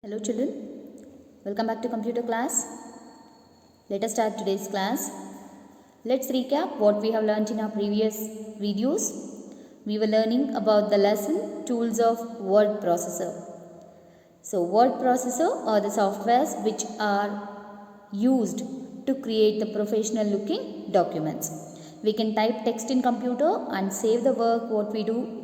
Hello children, welcome back to computer class. Let us start today's class. Let's recap what we have learnt in our previous videos. We were learning about the lesson tools of word processor. So word processor are the softwares which are used to create the professional looking documents. We can type text in computer and save the work what we do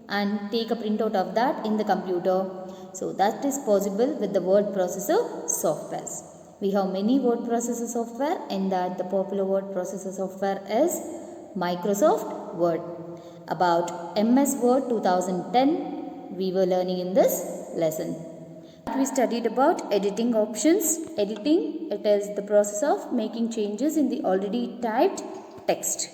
and take a printout of that in the computer. So that is possible with the word processor softwares. We have many word processor software, and that the popular word processor software is Microsoft Word. About MS Word 2010 we were learning in this lesson. We studied about editing options. Editing, it is the process of making changes in the already typed text.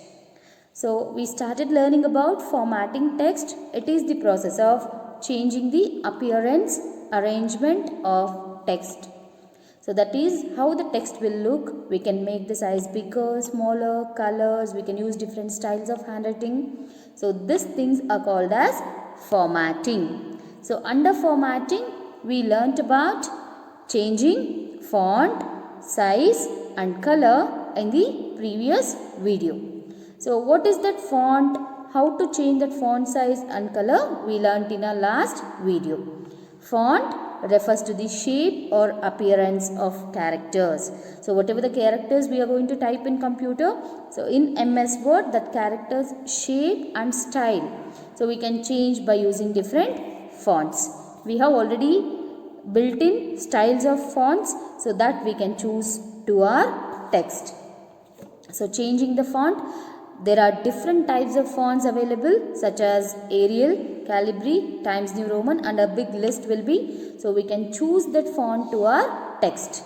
So we started learning about formatting text. It is the process of changing the appearance, arrangement of text. So that is how the text will look. We can make the size bigger, smaller, colors. We can use different styles of handwriting. So these things are called as formatting. So under formatting, we learnt about changing font, size and color in the previous video. So what is that font? How to change that font size and color? We learnt in our last video. Font refers to the shape or appearance of characters. So whatever the characters we are going to type in computer, so in MS Word, that characters shape and style. So we can change by using different fonts. We have already built-in styles of fonts so that we can choose to our text. So changing the font, there are different types of fonts available such as Arial, Calibri, Times New Roman, and a big list will be. So we can choose that font to our text.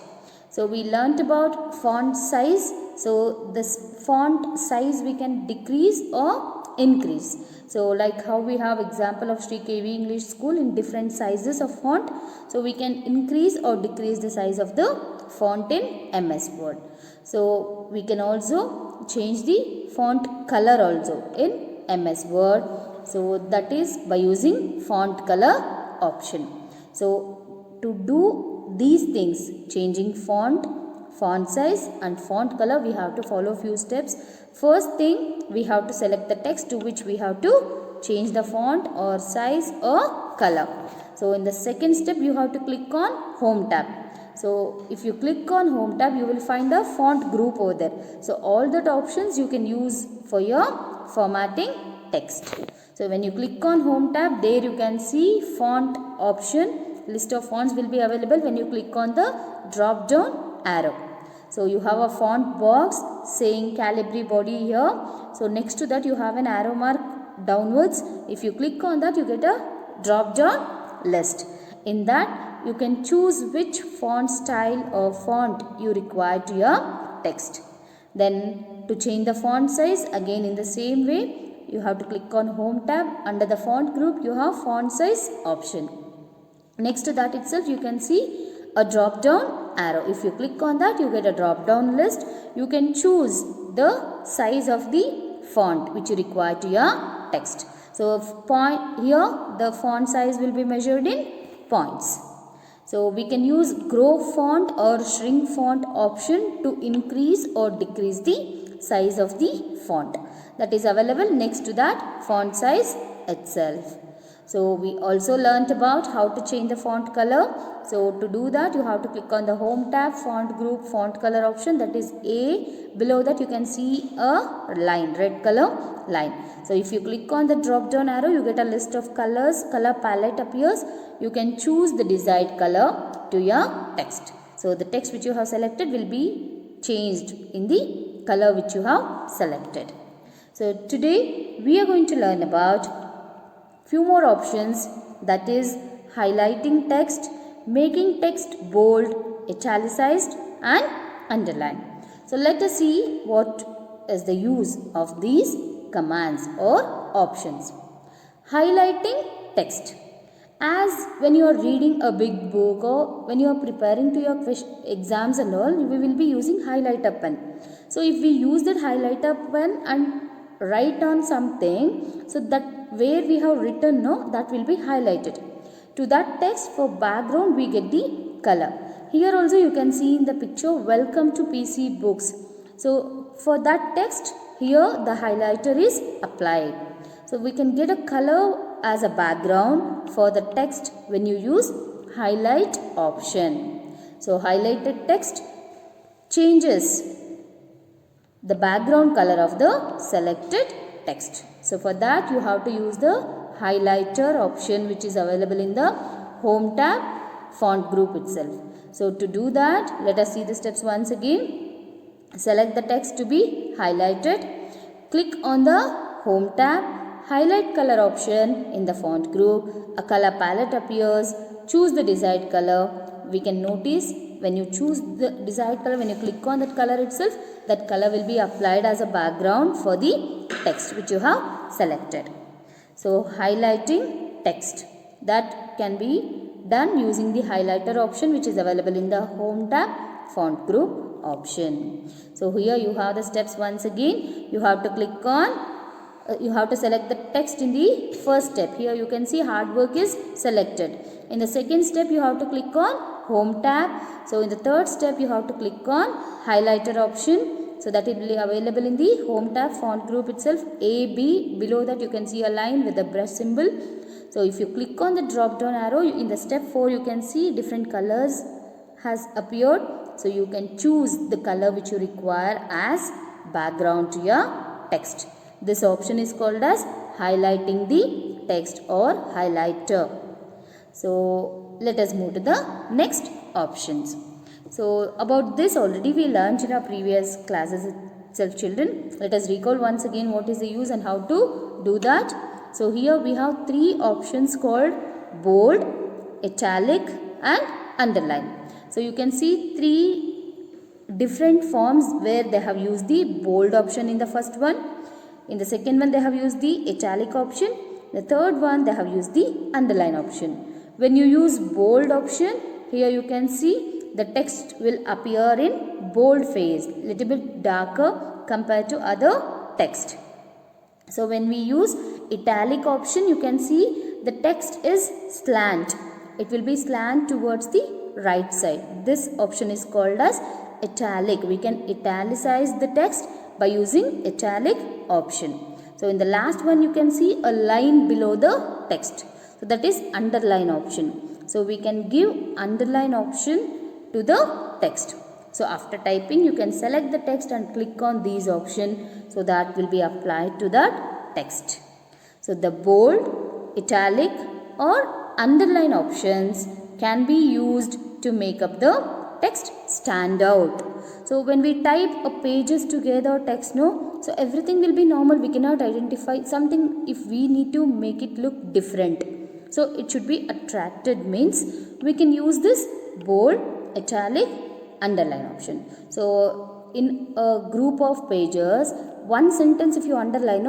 So we learnt about font size. So this font size we can decrease or increase. So like how we have example of Sri KV English School in different sizes of font. So we can increase or decrease the size of the font in MS Word. So we can also change the font color also in MS Word. So that is by using font color option. So to do these things, changing font, font size and font color, we have to follow few steps. First thing, we have to select the text to which we have to change the font or size or color. So in the second step, you have to click on Home tab. So if you click on Home tab, you will find a font group over there. So all that options you can use for your formatting text. So when you click on Home tab, there you can see font option. List of fonts will be available when you click on the drop down arrow. So you have a font box saying Calibri body here. So next to that you have an arrow mark downwards. If you click on that, you get a drop down list. In that you can choose which font style or font you require to your text. Then to change the font size, again in the same way, you have to click on Home tab. Under the font group, you have font size option. Next to that itself, you can see a drop down arrow. If you click on that, you get a drop down list. You can choose the size of the font which you require to your text. So here the font size will be measured in points. So we can use grow font or shrink font option to increase or decrease the size of the font. That is available next to that font size itself. So we also learnt about how to change the font color. So to do that, you have to click on the Home tab, font group, font color option, that is A. Below that you can see a line, red color line. So if you click on the drop down arrow, you get a list of colors, color palette appears. You can choose the desired color to your text. So the text which you have selected will be changed in the color which you have selected. So today we are going to learn about few more options, that is highlighting text, making text bold, italicized and underlined. So let us see what is the use of these commands or options. Highlighting text. As when you are reading a big book or when you are preparing to your exams and all, we will be using highlighter pen. So if we use that highlighter pen and write on something, so that where we have written, no, that will be highlighted. to that text for background we get the color. Here also you can see in the picture, welcome to PC Books. So for that text, here the highlighter is applied. So we can get a color as a background for the text when you use highlight option. So highlighted text changes the background color of the selected text. So for that you have to use the highlighter option which is available in the Home tab font group itself. So to do that, let us see the steps once again. Select the text to be highlighted. Click on the Home tab. Highlight color option in the font group. A color palette appears. Choose the desired color. We can notice when you choose the desired color, when you click on that color itself, that color will be applied as a background for the text which you have selected. So highlighting text, that can be done using the highlighter option which is available in the Home tab font group option. So here you have the steps once again. You have to click on you have to select the text in the first step. Here you can see hard work is selected. In the second step you have to click on Home tab. So in the third step you have to click on highlighter option. So that it will be available in the Home tab font group itself. A, B, below that you can see a line with the brush symbol. So if you click on the drop down arrow, in the step 4 you can see different colors has appeared. So you can choose the color which you require as background to your text. This option is called as highlighting the text or highlighter. So let us move to the next options. So about this already we learned in our previous classes itself, children. Let us recall once again what is the use and how to do that. So here we have 3 options called bold, italic and underline. So you can see 3 different forms where they have used the bold option in the first one. In the second one they have used the italic option. The third one they have used the underline option. When you use bold option, here you can see the text will appear in bold phase, little bit darker compared to other text. So when we use italic option, you can see the text is slant. It will be slant towards the right side. This option is called as italic. We can italicize the text by using italic option. So in the last one you can see a line below the text. So that is underline option. So we can give underline option to the text. So after typing you can select the text and click on these options. So that will be applied to that text. So the bold, italic or underline options can be used to make up the text stand out. So when we type a pages together text, so everything will be normal. We cannot identify something if we need to make it look different. So it should be attracted, means we can use this bold, italic, underline option. So in a group of pages, one sentence if you underline,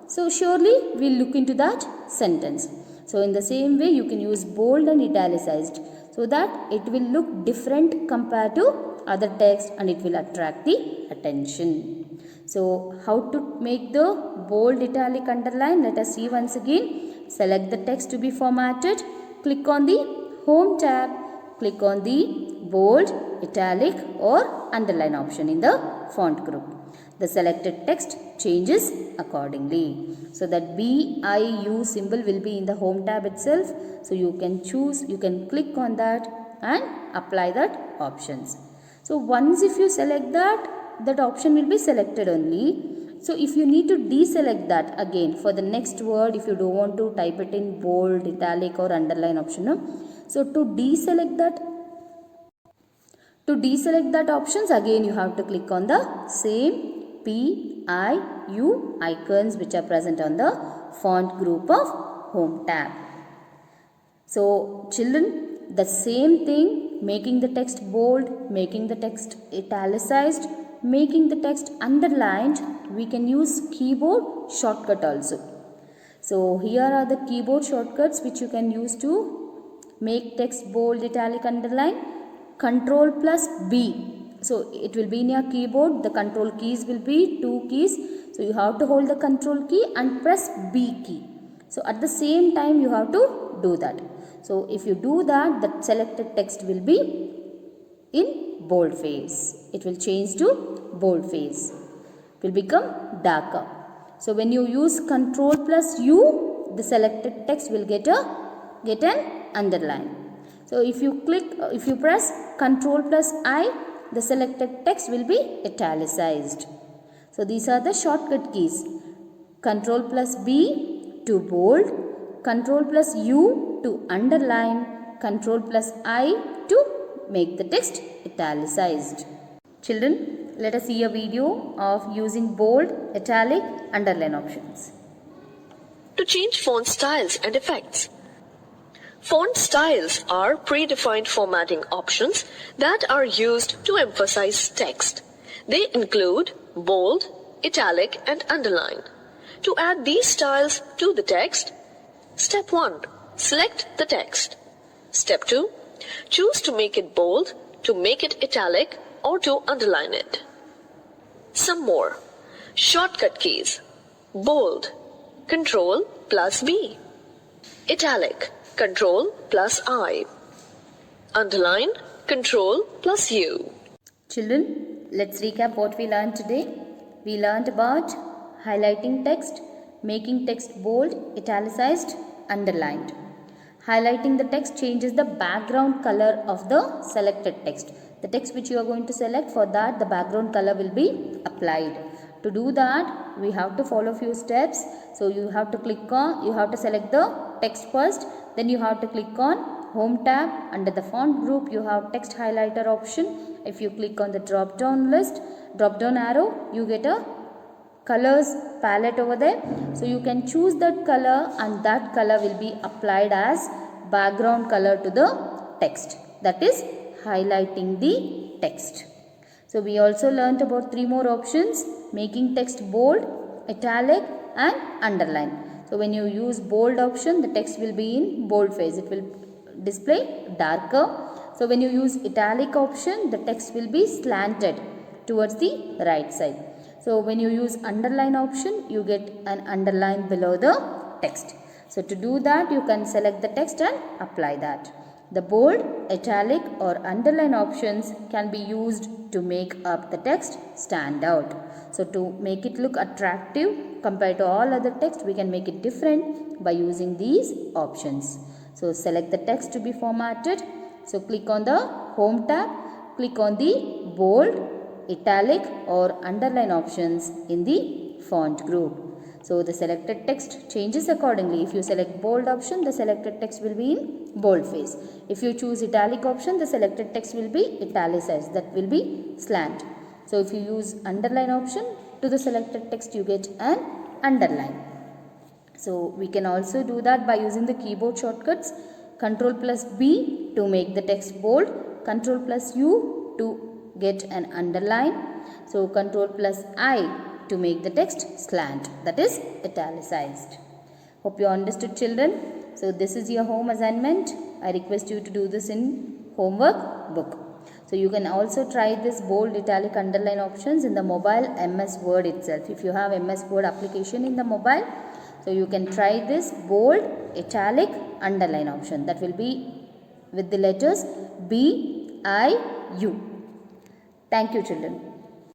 so surely we'll look into that sentence. So in the same way you can use bold and italicized, so that it will look different compared to other text and it will attract the attention. So how to make the bold, italic, underline? Let us see once again. Select the text to be formatted. Click on the Home tab. Click on the bold, italic or underline option in the font group. The selected text changes accordingly. So that BIU symbol will be in the Home tab itself. So you can choose, you can click on that and apply that options. So once if you select that, that option will be selected only. So if you need to deselect that again for the next word, if you don't want to type it in bold, italic or underline option, so to deselect that options, again you have to click on the same PIU icons which are present on the font group of Home tab. So children, the same thing, making the text bold, making the text italicized, making the text underlined, we can use keyboard shortcut also. So here are the keyboard shortcuts which you can use to make text bold, italic, underline. Control plus B. So it will be in your keyboard. The control keys will be 2 keys. So you have to hold the control key and press B key. So at the same time you have to do that. So if you do that, the selected text will be in bold phase. It will change to bold phase. It will become darker. So when you use Control plus U, the selected text will get an underline. So if you press Control plus I, the selected text will be italicized. So these are the shortcut keys. Control plus B to bold, Control plus U to underline, Control plus I to make the text italicized. Children, let us see a video of using bold, italic, underline options. To change font styles and effects. Font styles are predefined formatting options that are used to emphasize text. They include bold, italic, and underline. To add these styles to the text, Step 1. Select the text. Step 2. Choose to make it bold, to make it italic, or to underline it. Some more. Shortcut keys. Bold, Control plus B. Italic, Control plus I. Underline, Control plus U. Children, let's recap what we learned today. We learned about highlighting text, making text bold, italicized, underlined. Highlighting the text changes the background color of the selected text. The text which you are going to select, for that the background color will be applied. To do that, we have to follow few steps. So you have to select the text first, then you have to click on Home tab. Under the font group, you have text highlighter option. If you click on the drop down arrow, you get a colors palette over there. So you can choose that color, and that color will be applied as background color to the text. That is highlighting the text. So we also learnt about 3 more options: making text bold, italic, and underline. So when you use bold option, the text will be in bold phase. It will display darker. So when you use italic option, the text will be slanted towards the right side. So when you use underline option, you get an underline below the text. So to do that, you can select the text and apply that. The bold, italic, or underline options can be used to make up the text stand out. So to make it look attractive compared to all other text, we can make it different by using these options. So select the text to be formatted. So click on the Home tab, click on the bold, italic, or underline options in the font group. So the selected text changes accordingly. If you select bold option, the selected text will be in bold phase. If you choose italic option, the selected text will be italicized. That will be slant. So if you use underline option, to the selected text you get an underline. So we can also do that by using the keyboard shortcuts. Control plus B to make the text bold, Control plus U to get an underline. So Control plus I to make the text slant, that is italicized. Hope you understood, children. So this is your home assignment. I request you to do this in homework book. So you can also try this bold, italic, underline options in the mobile MS Word itself. If you have MS Word application in the mobile, so you can try this bold, italic, underline option. That will be with the letters B, I, U. Thank you, children.